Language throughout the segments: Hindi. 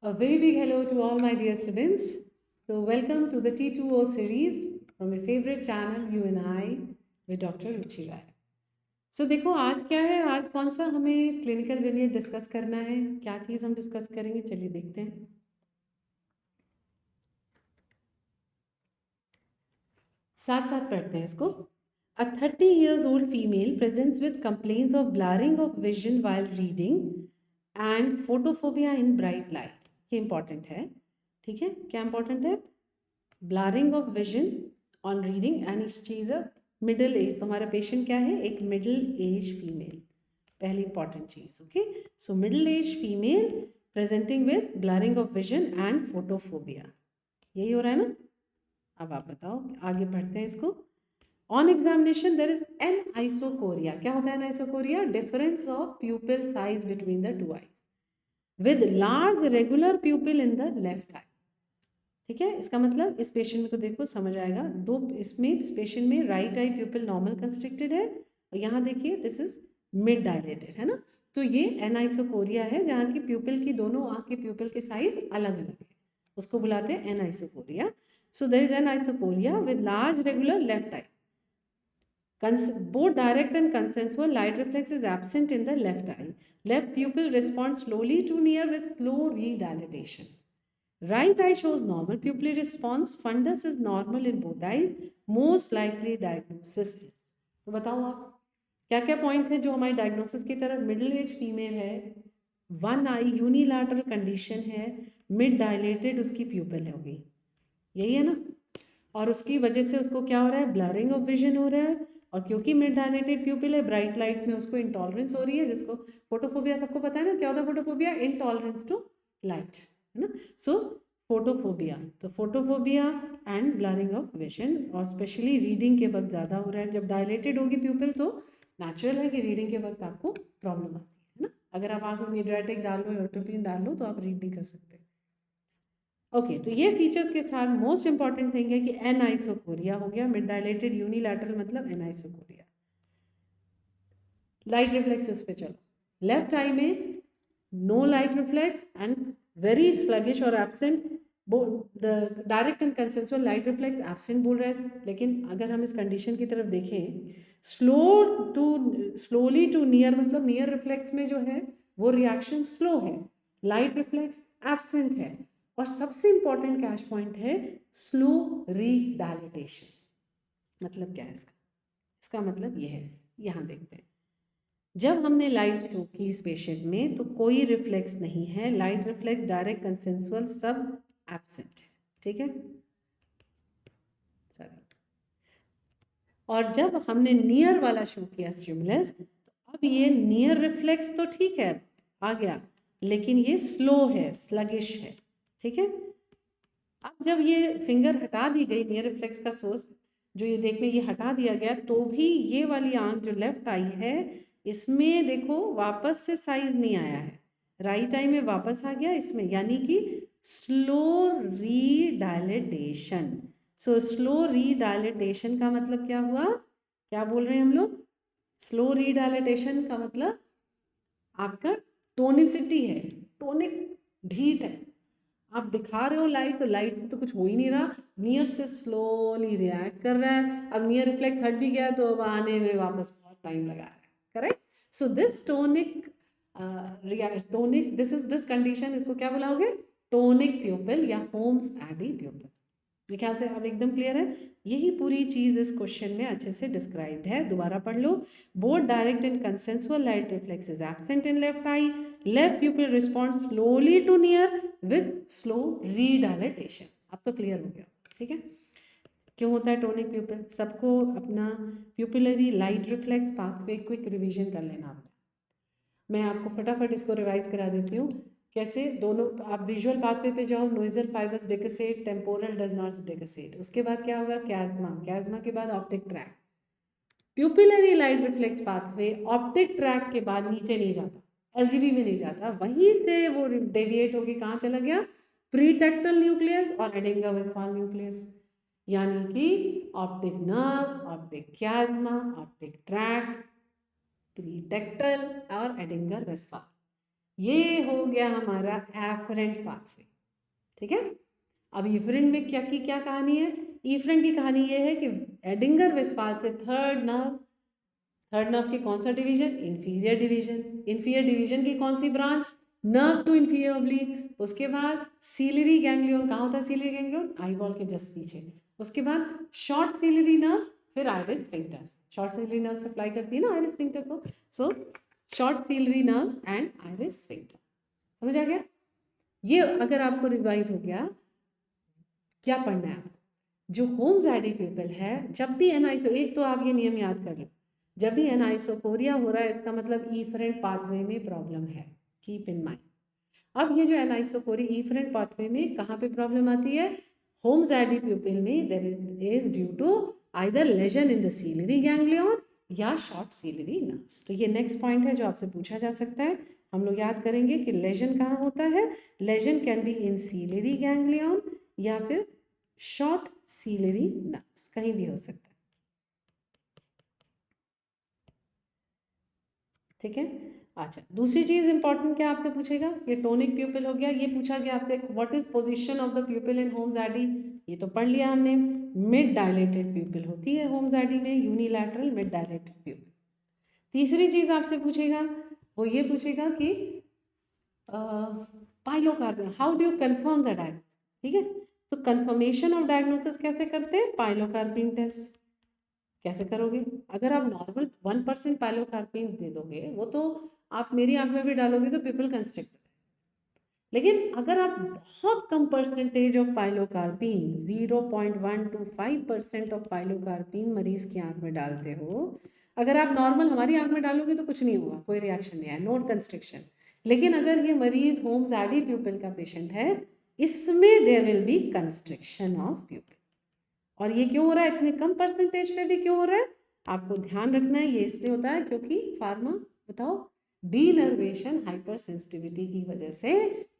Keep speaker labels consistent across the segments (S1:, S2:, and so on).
S1: A very big hello to all my dear students. So, welcome to the T2O series from your favorite channel, You and I, with Dr. Ruchi Rai. So, देखो आज क्या है, आज कौन सा हमें क्लिनिकल वेरिएंट डिस्कस करना है, क्या चीज़ हम डिस्कस करेंगे, चलिए देखते हैं। साथ साथ पढ़ते हैं इसको। A 30 years old female presents with complaints of blurring of vision while reading and photophobia in bright light. ये इंपॉर्टेंट है, ठीक है? क्या इंपॉर्टेंट है? Blurring of vision on reading and cheese a middle age. तुम्हारा पेशेंट क्या है? एक मिडिल एज फीमेल, पहली important cheese. Okay, so middle age female presenting with blurring of vision and photophobia, यही हो रहा है ना? अब आप बताओ, आगे बढ़ते हैं इसको। On examination there is anisocoria. क्या होता है anisocoria? Difference of pupil size between the two eyes with large regular pupil in the left eye. ठीक है, इसका मतलब इस पेशेंट को देखो समझ आएगा। दो इसमें इस पेशेंट में राइट आई प्यूपिल नॉर्मल कंस्ट्रिक्टेड है और यहाँ देखिए दिस इज मिड डायलेटेड है ना। तो ये एनाइसोकोरिया है जहाँ की प्यूपिल की दोनों आँख के प्यूपिल के साइज अलग अलग है, उसको बुलाते हैं anisocoria. So there is anisocoria with large regular left eye. Both direct and consensual light reflex is absent in the left eye. Left pupil responds slowly to near with slow redilatation. Right eye shows normal pupillary response. Fundus is normal in both eyes. Most likely diagnosis is. तो बताओ आप क्या क्या पॉइंट्स हैं जो हमारी डायग्नोसिस की तरफ? मिडिल एज फीमेल है, वन आई यूनिलैटरल कंडीशन है, मिड डायलेटेड उसकी प्यूपिल हो गई, यही है ना। और उसकी वजह से उसको क्या हो रहा है? ब्लरिंग ऑफ विजन हो रहा है। और क्योंकि मिड डायलेटेड प्यूपिल है, ब्राइट लाइट में उसको इंटॉलरेंस हो रही है, जिसको फोटोफोबिया सबको पता है ना। क्या होता है फोटोफोबिया? इंटॉलरेंस टू लाइट, है ना। सो फोटोफोबिया, तो photophobia and blurring of vision, और स्पेशली रीडिंग के वक्त ज़्यादा हो रहा है। जब डायलेटेड होगी प्यूपिल तो नेचुरल है कि रीडिंग के वक्त आपको प्रॉब्लम आती है ना। अगर आप आँख में मिडरेटिक डाल लो, एट्रोपिन डाल लो, तो आप रीड नहीं कर सकते। ओके, तो ये फीचर्स के साथ मोस्ट इंपॉर्टेंट थिंग है कि एनाइसोकोरिया हो गया, मिड डायलेटेड यूनिलैटरल मतलब एनाइसोकोरिया। लाइट रिफ्लेक्सेस पे चलो। लेफ्ट आई में no light reflex and very sluggish और absent. The direct and consensual light reflex absent बोल रहा है, लेकिन अगर हम इस कंडीशन की तरफ देखें, स्लोली टू नियर मतलब नियर रिफ्लेक्स में जो है वो रिएक्शन स्लो है, लाइट रिफ्लेक्स एब्सेंट है। और सबसे इंपॉर्टेंट कैच पॉइंट है स्लो रीडायलिटेशन। मतलब क्या है इसका? इसका मतलब ये है, यहाँ देखते हैं। जब हमने लाइट शो की इस पेशेंट में तो कोई रिफ्लेक्स नहीं है, लाइट रिफ्लेक्स डायरेक्ट कंसेंसुअल सब एब्सेंट है, ठीक है सर। और जब हमने नियर वाला शो किया स्टिमुलस, तो अब ये नियर रिफ्लेक्स तो ठीक है आ गया, लेकिन ये स्लो है, स्लगिश है, ठीक है। अब जब ये फिंगर हटा दी गई, नियर रिफ्लेक्स का सोर्स जो ये देखने ये हटा दिया गया, तो भी ये वाली आंख जो लेफ्ट आई है इसमें देखो वापस से साइज नहीं आया है, राइट आई में वापस आ गया इसमें, यानी कि स्लो रीडायलेटेशन। सो स्लो रीडायलेटेशन का मतलब क्या हुआ? क्या बोल रहे हैं हम लोग? स्लो रीडायलेटेशन का मतलब आपका टोनिसिटी है, टोनिक ढीट है। आप दिखा रहे हो लाइट, तो लाइट से तो कुछ हो ही नहीं रहा, नियर से स्लोली रिएक्ट कर रहा है। अब नियर रिफ्लेक्स हट भी गया तो अब आने में वापस बहुत टाइम लगा रहा है, correct. So this tonic this is this condition, इसको क्या बुलाओगे? टोनिक प्यूपिल या होम्स एडी प्यूपिल। मेरे ख्याल से अब एकदम क्लियर है। यही पूरी चीज इस क्वेश्चन में अच्छे से डिस्क्राइब्ड है, दोबारा पढ़ लो। Both direct and consensual light reflex is absent in left eye. Left pupil respond slowly to near with slow redilatation. अब तो क्लियर हो गया, ठीक है। क्यों होता है टोनिक प्यूपिल? सबको अपना pupillary light reflex pathway quick revision कर लेना आपने। मैं आपको फटाफट इसको रिवाइज करा देती हूँ। कैसे? दोनों आप विजुअल पाथवे पे जाओ, नोइजल फाइबर्स डेकेसेट, टेम्पोरल डज नॉट डेकेसेट। उसके बाद क्या होगा? कैज़्मा, कैज़्मा के बाद optic track. Pupillary light reflex pathway optic track के बाद नीचे नहीं जाता, एलजीबी में नहीं जाता, वहीं से वो डेविएट होके कहाँ चला गया? प्रीटेक्टल न्यूक्लियस और एडिंगा वेस्फाल न्यूक्लियस, यानी कि optic nerve, optic chiasma, optic tract, pretectal और एडिंगर वेस्फाल। ये हो गया हमारा एफरेंट पाथवे। ठीक है, अब इफरेंट में क्या की क्या कहानी है? इफरेंट की कहानी ये है कि एडिंगर वेस्पाल से थर्ड नर्व की कौन सा division? Inferior division. Inferior division की कौन सी branch? Nerve to inferior oblique. उसके बाद सीलरी गैंग्लियन, कहाँ होता है सीलरी गैंग्लियन? आई बॉल के जस्ट पीछे। उसके बाद शॉर्ट सीलरी नर्व्स, फिर iris sphincter. Short ciliary nerve supply करती है ना आइरिस स्फिंक्टर को, so short ciliary nerves and iris sphincter. समझ आ गया? ये अगर आपको रिवाइज हो गया, क्या पढ़ना है आपको? जो होम्स एडी प्यूपल है, जब भी एनाइसो, एक तो आप ये नियम याद कर लो, जब भी एनाइसोकोरिया हो रहा है इसका मतलब ईफरेंट पाथवे में प्रॉब्लम है। Keep in mind. अब ये जो एनाइसोकोरी ईफरेंट पाथवे में कहाँ पे प्रॉब्लम आती है? होम्स एडी प्यूपल में there is due to either lesion in the ciliary ganglion या शॉर्ट सीलरी नर्व्स। तो ये नेक्स्ट पॉइंट है जो आपसे पूछा जा सकता है। हम लोग याद करेंगे कि लेजन कहाँ होता है? Lesion can be in ciliary ganglion या फिर शॉर्ट सीलरी नर्व्स, कहीं भी हो सकता है। ठीक है, अच्छा दूसरी चीज इंपॉर्टेंट क्या आपसे पूछेगा? ये टोनिक प्यूपिल हो गया। ये पूछा गया आपसे what is position of the pupil in Holmes Adie, ये तो पढ़ लिया हमने। मिड डायलेटेड प्यूपिल होती है होम्स एडी में, यूनिलैटरल मिड डायलेटेड प्यूपिल। तीसरी चीज आपसे पूछेगा, वो ये पूछेगा कि pilocarpine, how do you confirm the diagnosis. ठीक है, तो कंफर्मेशन ऑफ डायग्नोसिस कैसे करते हैं? Pilocarpine test. कैसे करोगे? अगर आप नॉर्मल 1% पाइलोकार्पिन दे दोगे, वो तो आप मेरी आंख में भी डालोगे तो पीपल कंस्ट्रक्ट। लेकिन अगर आप बहुत कम percentage of pilocarpine 0.1 to 5% of pilocarpine मरीज की आंख में डालते हो, अगर आप नॉर्मल हमारी आंख में डालोगे तो कुछ नहीं होगा, कोई रिएक्शन नहीं है, नोट कंस्ट्रिक्शन। लेकिन अगर ये मरीज होम्स एडी प्यूपिल का पेशेंट है, इसमें there will be constriction of pupil. और ये क्यों हो रहा है? इतने कम परसेंटेज पे भी क्यों हो रहा है? आपको ध्यान रखना है, ये इसलिए होता है क्योंकि फार्मा, बताओ, डीनर्वेशन हाइपर सेंसिटिविटी की वजह से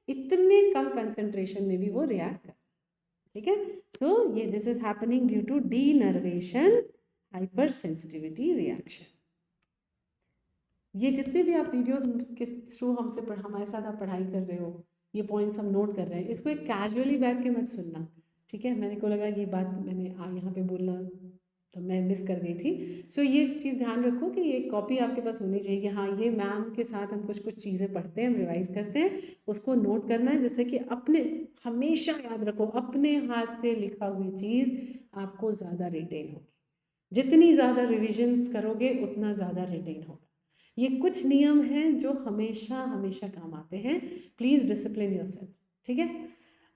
S1: इतने कम कंसेंट्रेशन में भी वो रिएक्ट कर। ठीक है, सो ये this is happening due to denervation hyper sensitivity reaction. ये जितने भी आप वीडियोस के थ्रू हमसे हमारे साथ आप पढ़ाई कर रहे हो, ये पॉइंट्स हम नोट कर रहे हैं, इसको एक कैजुअली बैठ के मत सुनना। ठीक है, मैंने को लगा ये बात मैंने यहाँ पे बोलना तो मैं मिस कर गई थी। सो ये चीज़ ध्यान रखो कि ये कॉपी आपके पास होनी चाहिए कि हाँ ये मैम के साथ हम कुछ कुछ चीज़ें पढ़ते हैं, हम रिवाइज करते हैं, उसको नोट करना है, जिससे कि अपने, हमेशा याद रखो, अपने हाथ से लिखा हुई चीज़ आपको ज़्यादा रिटेन होगी। जितनी ज़्यादा रिविजन्स करोगे उतना ज़्यादा रिटेन होगा। ये कुछ नियम हैं जो हमेशा हमेशा काम आते हैं। Please discipline yourself. ठीक है,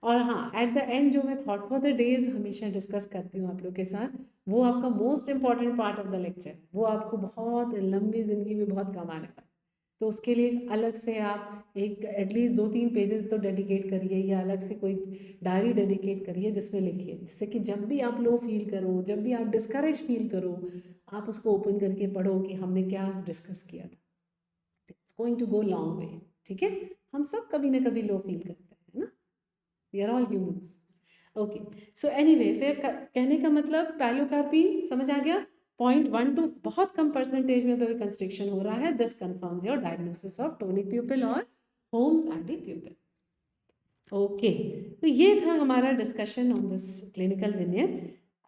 S1: और हाँ, एट द एंड जो मैं थॉट फॉर द डेज हमेशा डिस्कस करती हूँ आप लोग के साथ, वो आपका most important part of the lecture, वो आपको बहुत लंबी ज़िंदगी में बहुत काम आने वाला है। तो उसके लिए अलग से आप एक एटलीस्ट 2-3 पेजेस तो डेडिकेट करिए, या अलग से कोई डायरी डेडिकेट करिए जिसमें लिखिए, जिससे कि जब भी आप लो फील करो, जब भी आप डिस्करेज फील करो, आप उसको ओपन करके पढ़ो कि हमने क्या डिस्कस किया था। It's going to go long way. ठीक है, हम सब कभी ना कभी लो फील करते हैं, है ना, we are all humans. Okay, so anyway, फिर कहने का मतलब पाइलोकार्पिन समझ आ गया। 0.1 to बहुत कम परसेंटेज में भी कंस्ट्रिक्शन हो रहा है, this confirms your diagnosis of tonic pupil और होम्स एडी प्यूपिल। ओके, तो ये था हमारा discussion on this clinical vignette.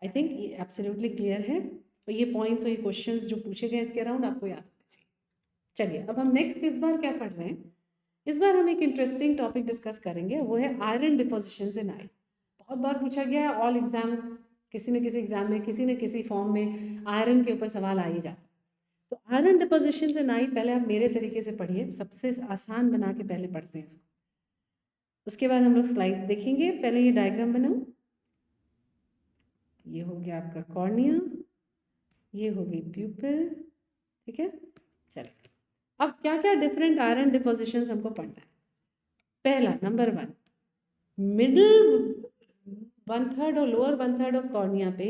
S1: I think ये एब्सोल्युटली क्लियर है, और ये पॉइंट्स और ये क्वेश्चंस जो पूछे गए इसके अराउंड आपको याद होना चाहिए। चलिए, अब हम नेक्स्ट इस बार क्या पढ़ रहे हैं? इस बार हम एक इंटरेस्टिंग टॉपिक डिस्कस करेंगे, वो है आयरन डिपोजिशंस इन आई। बहुत बार पूछा गया है, ऑल एग्जाम्स, किसी न किसी एग्जाम में किसी न किसी फॉर्म में आयरन के ऊपर सवाल आ ही जाता है। तो आयरन डिपोजिशंस इन आई पहले आप मेरे तरीके से पढ़िए, सबसे आसान बना के पहले पढ़ते हैं इसको, उसके बाद हम लोग स्लाइड्स देखेंगे। पहले ये डायग्राम बनाओ। ये हो गया आपका कॉर्निया, ये हो गई प्यूपिल। ठीक है, चलिए अब क्या क्या डिफरेंट आयरन डिपोजिशंस हमको पढ़ना है। पहला, नंबर 1, मिडिल 1/3 और लोअर 1/3 ऑफ कॉर्निया पे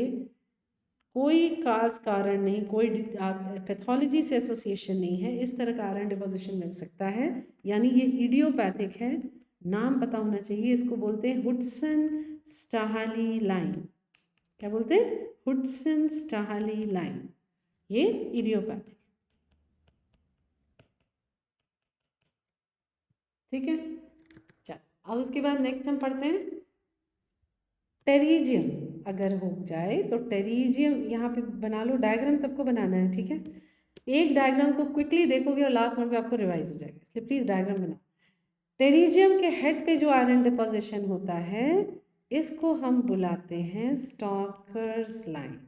S1: कोई खास कारण नहीं, कोई पैथोलॉजी से एसोसिएशन नहीं है, इस तरह का आयरन डिपोजिशन मिल सकता है, यानी ये इडियोपैथिक है। नाम पता होना चाहिए, इसको बोलते हैं हुडसन स्टाहली लाइन। क्या बोलते हैं? हुडसन स्टाहली लाइन, ये इडियोपैथिक। ठीक है। चल अब उसके बाद नेक्स्ट हम पढ़ते हैं टेरिजियम। अगर हो जाए तो टेरिजियम यहाँ पे बना लो, डायग्राम सबको बनाना है, ठीक है। एक डायग्राम को क्विकली देखोगे और लास्ट में पे आपको रिवाइज हो जाएगा, इसलिए प्लीज डायग्राम बनाओ। टेरिजियम के हेड पे जो आयरन डिपोजिशन होता है इसको हम बुलाते हैं स्टॉकर्स लाइन,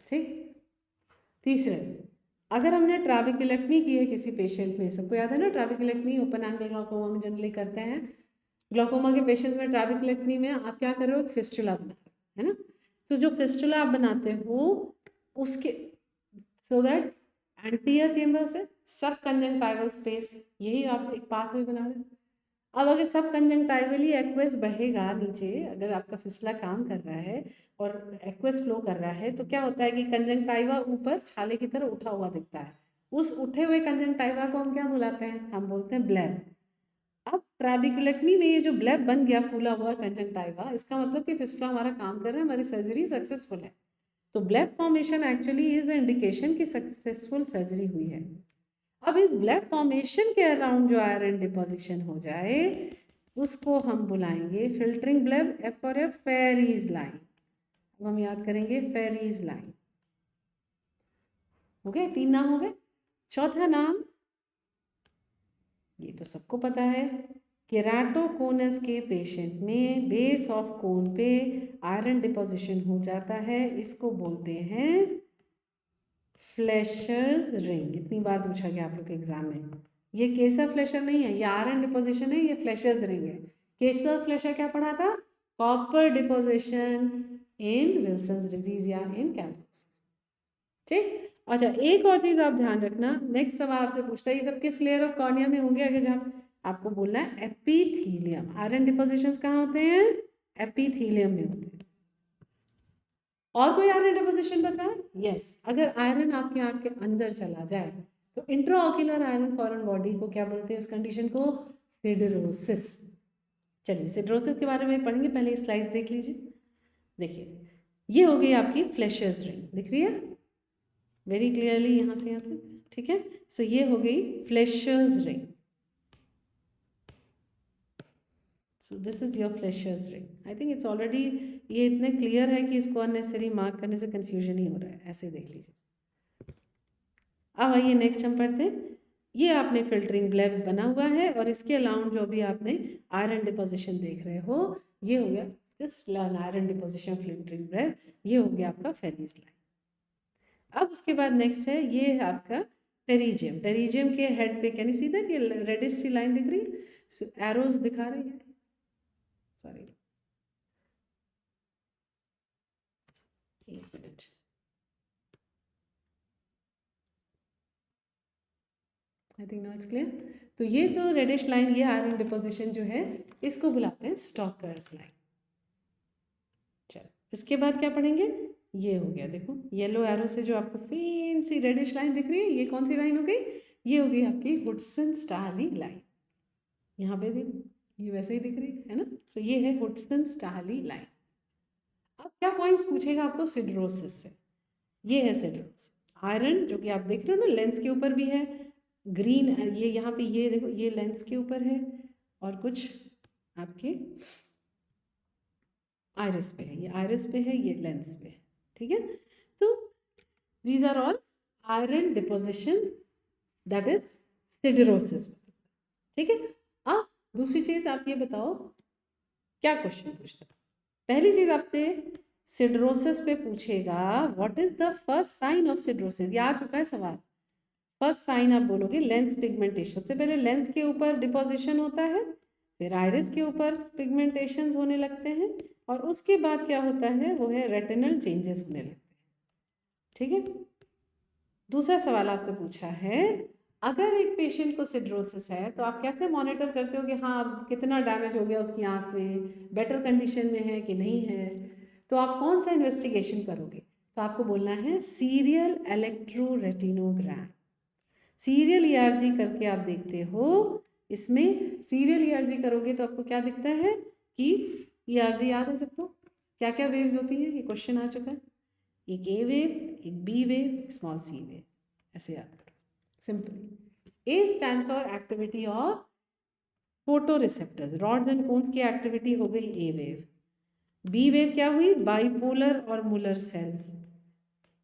S1: ठीक। तीसरे, अगर हमने ट्राबेक्युलेक्टमी की है किसी पेशेंट में, सबको याद है ना ट्राबेक्युलेक्टमी ओपन एंगल ग्लाइकोमा में जनरली करते हैं। ग्लाइकोमा के पेशेंट्स में ट्राबेक्युलेक्टमी में आप क्या कर रहे हो, एक फिस्टुला बना रहे हो, है ना। तो जो फिस्टुला आप बनाते हो उसके सो दैट एंटीरियर चेंबर से सब कंजंक्टाइवल स्पेस, यही आप एक पाथवे बना रहे हो। अब अगर सब कंजंक्टाइवली एक्वेस बहेगा नीचे, अगर आपका फिस्टुला काम कर रहा है और एक्वेस फ्लो कर रहा है तो क्या होता है कि कंजंक्टाइवा ऊपर छाले की तरह उठा हुआ दिखता है। उस उठे हुए कंजंक्टाइवा को हम क्या बुलाते हैं, हम बोलते हैं ब्लेब। अब ट्राबिकुलेक्टमी में ये जो ब्लेब बन गया फूला हुआ कंजंक्टाइवा, इसका मतलब कि फिस्टुला हमारा काम कर रहा है, हमारी सर्जरी सक्सेसफुल है। तो bleb formation actually is indication कि सक्सेसफुल सर्जरी हुई है। अब इस ब्लेब फॉर्मेशन के अराउंड जो आयरन डिपोजिशन हो जाए उसको हम बुलाएंगे filtering bleb, F for F, Ferry's line. अब हम याद करेंगे फेरीज लाइन। हो गए, 3 नाम हो गए। चौथा नाम, ये तो सबको पता है, केराटोकोनस के पेशेंट में बेस ऑफ कोन पे आयरन डिपोजिशन हो जाता है, इसको बोलते हैं फ्लेशर्स रिंग। इतनी बार पूछा गया आप लोग के एग्जाम में। ये केसर फ्लेशर नहीं है, ये आयरन डिपोजिशन है, ये फ्लेशर्स रिंग है। केसर फ्लेशर क्या पढ़ा था, copper deposition in Wilson's disease या इन कैल्कोसिस, ठीक। अच्छा एक और चीज आप ध्यान रखना, नेक्स्ट सवाल आपसे पूछता है ये सब किस लेयर ऑफ कॉर्निया में होंगे, अगर जब आपको बोलना है एपिथीलियम। आयरन डिपोजिशंस कहाँ होते हैं, एपिथीलियम में होते हैं। और कोई आयरन डिपोजिशन बचा है, यस। अगर आयरन आपके आंख के अंदर चला जाए तो इंट्राऑक्यूलर आयरन फॉरेन बॉडी को क्या बोलते हैं, उस कंडीशन को सिडरोसिस। चलिए सिडरोसिस के बारे में पढ़ेंगे, पहले स्लाइड देख लीजिए। देखिए ये हो गई आपकी फ्लेशर्स रिंग, दिख रही है वेरी क्लियरली यहाँ से यहाँ तक, ठीक है। सो ये हो गई Fleischer's ring. So this is your Fleischer's ring. I think it's already, ये इतने क्लियर है कि इसको अननेसेसरी मार्क करने से कंफ्यूजन ही हो रहा है, ऐसे देख लीजिए। अब आइए नेक्स्ट हम पढ़ते हैं, ये आपने फिल्टरिंग ब्लेब बना हुआ है और इसके अलाउंड जो भी आपने आयरन डिपोजिशन देख रहे हो ये हो गया जस्ट आयरन डिपोजिशन फिल्टरिंग ब्लेब, ये हो गया आपका फेरीज लाइन। अब उसके बाद नेक्स्ट है ये है आपका टेरिजियम। टेरिजियम के हेड पे कैन यू सी दैट ये रेडिश सी लाइन दिख रही है, एरोज दिखा रही है, सॉरी एक minute. I think now it's clear. तो ये जो रेडिश लाइन, ये आयरन डिपोजिशन जो है इसको बुलाते हैं स्टॉकर्स लाइन। चलो इसके बाद क्या पढ़ेंगे, ये हो गया देखो येलो एरो से जो आपको फेंट सी रेडिश लाइन दिख रही है, ये कौन सी लाइन हो गई, ये हो गई आपकी हुडसन स्टाहली लाइन। यहाँ पे देखो ये वैसे ही दिख रही है ना। सो ये है हुडसन स्टाहली लाइन। अब क्या पॉइंट्स पूछेगा आपको सिडरोसिस से, ये है सिडरोसिस। आयरन जो कि आप देख रहे हो ना लेंस के ऊपर भी है, ग्रीन ये यहाँ पे ये देखो ये लेंस के ऊपर है और कुछ आपके आयरिस पे है, ये आयरिस पे है, ये लेंस पे है, ठीक है। तो these are all iron deposition that is siderosis, ठीक है। अब दूसरी चीज आप ये बताओ क्या क्वेश्चन पूछता है, पहली चीज आपसे सिडरोसिस पे पूछेगा what is the first sign of siderosis, ये आ चुका है सवाल। फर्स्ट साइन आप बोलोगे लेंस पिगमेंटेशन, सबसे पहले लेंस के ऊपर डिपोजिशन होता है, फिर आइरिस के ऊपर पिगमेंटेशंस होने लगते हैं और उसके बाद क्या होता है वो है रेटिनल चेंजेस होने लगते हैं, ठीक है। दूसरा सवाल आपसे पूछा है अगर एक पेशेंट को सिडरोसिस है तो आप कैसे मॉनिटर करते हो कि हाँ अब कितना डैमेज हो गया उसकी आंख में, बेटर कंडीशन में है कि नहीं है, तो आप कौन सा इन्वेस्टिगेशन करोगे, तो आपको बोलना है सीरियल इलेक्ट्रोरेटिनोग्राम। सीरियल ईआरजी करके आप देखते हो, इसमें सीरियल ईआरजी करोगे तो आपको क्या दिखता है कि ईआरजी याद है सबको, क्या क्या वेव्स होती हैं, ये क्वेश्चन आ चुका है, एक ए वेव, एक बी वेव, एक स्मॉल सी वेव, ऐसे याद करो simple. A stand for activity of photo receptors, rods and cones की एक्टिविटी हो गई ए वेव। बी वेव क्या हुई, बाइपोलर और मुलर सेल्स,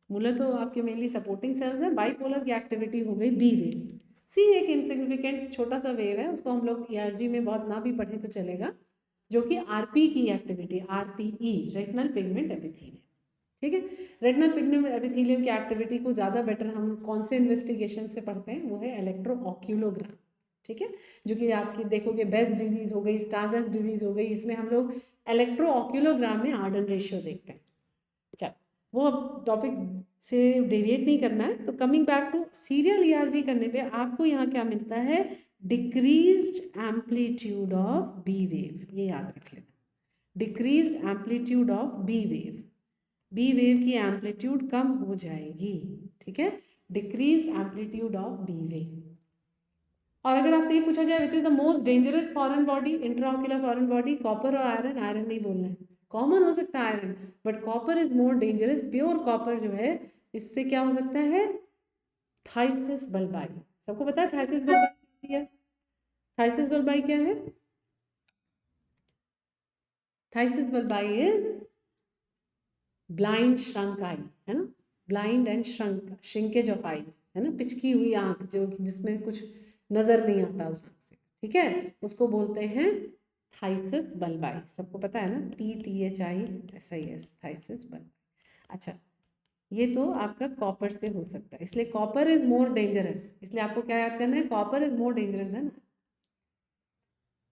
S1: मुलर तो आपके मेनली सपोर्टिंग सेल्स हैं, बाइपोलर की एक्टिविटी हो गई बी वेव। सी एक इनसिग्निफिकेंट छोटा सा वेव है, उसको हम लोग ईआरजी में बहुत ना भी पढ़े तो चलेगा, जो कि आरपी की activity, RPE retinal pigment epithelium, ठीक है। रेटिनल पिगमेंट एपिथेलियम की एक्टिविटी को ज़्यादा बेटर हम कौन से इन्वेस्टिगेशन से पढ़ते हैं, वो है इलेक्ट्रो ऑक्यूलोग्राम, ठीक है, जो कि आपकी देखोगे बेस्ट डिजीज हो गई, स्टारगस डिजीज हो गई, इसमें हम लोग इलेक्ट्रो ऑक्यूलोग्राम में आर्डन रेशियो देखते हैं। चल वो अब टॉपिक से डेविएट नहीं करना है, तो coming back to serial ERG करने पे आपको यहाँ क्या मिलता है, decreased amplitude of B wave, ये याद रख लेना, decreased amplitude of B wave, B wave की एम्पलीट्यूड कम हो जाएगी, ठीक है, decrease amplitude of B wave. और अगर आपसे ये पूछा जाए which is the most dangerous foreign body, intraocular foreign body, copper और आयरन, आयरन नहीं बोलना है, कॉमन हो सकता है iron, but copper is more dangerous, pure copper जो है इससे क्या हो सकता है, थाइसिस बल्बाई, सबको पता है थाइसिस बल्बाई क्या है, थाइसिस बल्बाई क्या है, phthisis bulbi is blind shrunk eye, है ना, blind and shrunk, shrinkage of eye, है ना, पिचकी हुई आंख जो जिसमें कुछ नजर नहीं आता उस आंख से, ठीक है, उसको बोलते हैं थाइसिस बल्बाई, सबको पता है ना, THISIS, थाइसिस बल्बाई। अच्छा, ये तो आपका कॉपर से हो सकता है, इसलिए कॉपर इज मोर डेंजरस, इसलिए आपको क्या याद करना है, copper is more dangerous than,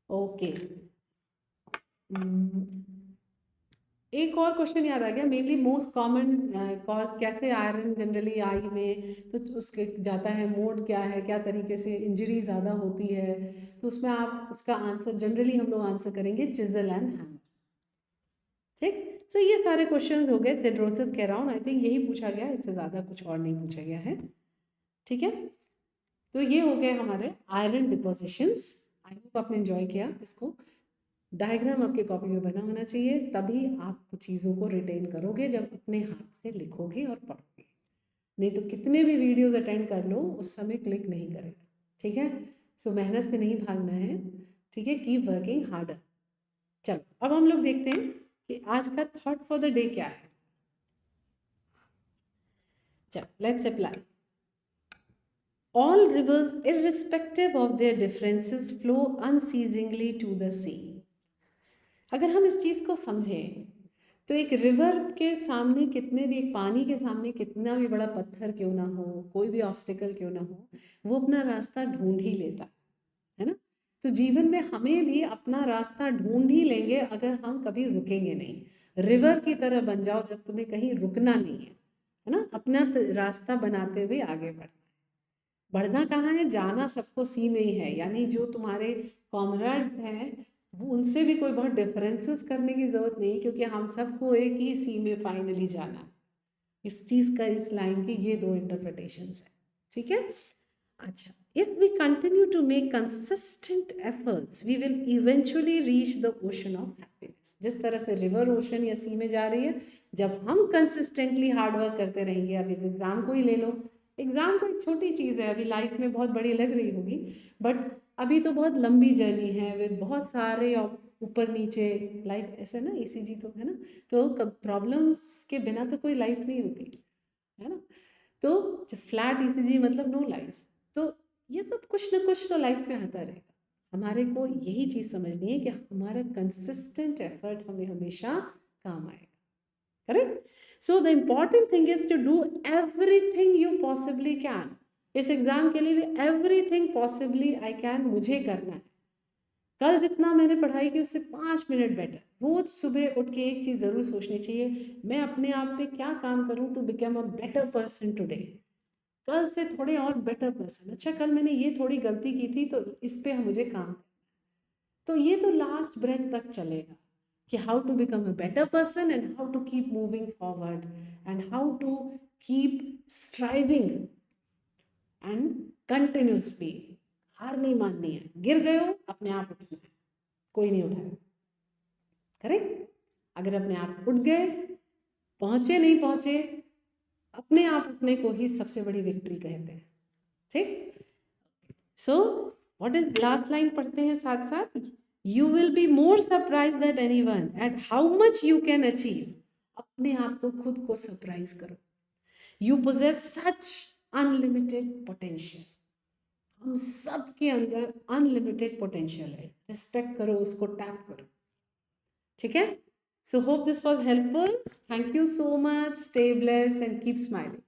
S1: okay. एक और क्वेश्चन याद आ गया, मेनली मोस्ट कॉमन कॉज कैसे आयरन जनरली आई में, तो उसके जाता है मोड क्या है, क्या तरीके से इंजरी ज़्यादा होती है, तो उसमें आप उसका आंसर जनरली हम लोग आंसर करेंगे चिजल एंड हैमर, ठीक। सो ये सारे क्वेश्चंस हो गए सिडरोसिस के अराउंड, आई थिंक यही पूछा गया, इससे ज़्यादा कुछ और नहीं पूछा गया है, ठीक है। तो ये हो गए हमारे आयरन डिपोजिशंस, आई होप आपने एंजॉय किया इसको, डायग्राम आपके कॉपी में बना होना चाहिए, तभी आप कुछ चीज़ों को रिटेन करोगे जब अपने हाथ से लिखोगे और पढ़ोगे, नहीं तो कितने भी वीडियोस अटेंड कर लो उस समय क्लिक नहीं करेगा, ठीक है। सो मेहनत से नहीं भागना है, ठीक है, कीप वर्किंग हार्डर। चलो अब हम लोग देखते हैं कि आज का थॉट फॉर द डे क्या है। चलो let's apply, all reverse irrespective of their differences flow unceasingly to the sea। अगर हम इस चीज़ को समझें तो एक रिवर के सामने कितने भी, एक पानी के सामने कितना भी बड़ा पत्थर क्यों ना हो, कोई भी ऑब्स्टिकल क्यों ना हो, वो अपना रास्ता ढूंढ ही लेता है ना। तो जीवन में हमें भी अपना रास्ता ढूंढ ही लेंगे अगर हम कभी रुकेंगे नहीं। रिवर की तरह बन जाओ जब तुम्हें कहीं रुकना नहीं है ना, अपना रास्ता बनाते हुए आगे बढ़ना, बढ़ना कहाँ है, जाना सबको सी में ही है, यानी जो तुम्हारे कॉमरेड्स हैं वो उनसे भी कोई बहुत डिफरेंसेस करने की ज़रूरत नहीं, क्योंकि हम सबको एक ही सी में फाइनली जाना है। इस चीज़ का, इस लाइन के ये दो इंटरप्रिटेशंस हैं, ठीक है। अच्छा, if we continue to make consistent efforts we will eventually reach the ocean of happiness. जिस तरह से रिवर ओशन या सी में जा रही है, जब हम कंसिस्टेंटली हार्ड वर्क करते रहेंगे, अब इस एग्ज़ाम को ही ले लो, एग्ज़ाम तो एक छोटी चीज़ है, अभी लाइफ में बहुत बड़ी लग रही होगी, बट अभी तो बहुत लंबी जर्नी है विद बहुत सारे ऊपर नीचे, लाइफ ऐसे ना, ईसीजी तो है ना, तो प्रॉब्लम्स के बिना तो कोई लाइफ नहीं होती है ना, तो जब फ्लैट ईसीजी मतलब नो लाइफ, तो ये सब कुछ ना कुछ तो लाइफ में आता रहेगा। हमारे को यही चीज़ समझनी है कि हमारा कंसिस्टेंट एफर्ट हमें हमेशा काम आएगा, correct. So the important thing is to do everything you possibly can. इस एग्जाम के लिए भी एवरीथिंग पॉसिबली आई कैन मुझे करना है। कल जितना मैंने पढ़ाई की उससे 5 मिनट बेटर, रोज सुबह उठ के एक चीज़ ज़रूर सोचनी चाहिए, मैं अपने आप पे क्या काम करूँ to become a better person today, कल से थोड़े और बेटर पर्सन, अच्छा कल मैंने ये थोड़ी गलती की थी तो इस पे मुझे काम करना, तो ये तो लास्ट ब्रेथ तक चलेगा कि how to become a better person and how to keep moving forward and how to keep striving and continuously, हार नहीं माननी है, गिर गए हो अपने आप उठना है, कोई नहीं उठाया, करेक्ट। अगर अपने आप उठ गए, पहुंचे नहीं पहुंचे, अपने आप उठने को ही सबसे बड़ी विक्ट्री कहते हैं, ठीक। So what is last line पढ़ते हैं साथ साथ, you will be more surprise that any one at how much you can achieve. अपने आप को खुद को सरप्राइज करो। You possess such unlimited potential. हम सबके अंदर अनलिमिटेड पोटेंशियल है, रिस्पेक्ट करो उसको, टैप करो। ठीक है, so hope this was helpful. Thank you so much, stay blessed and keep smiling.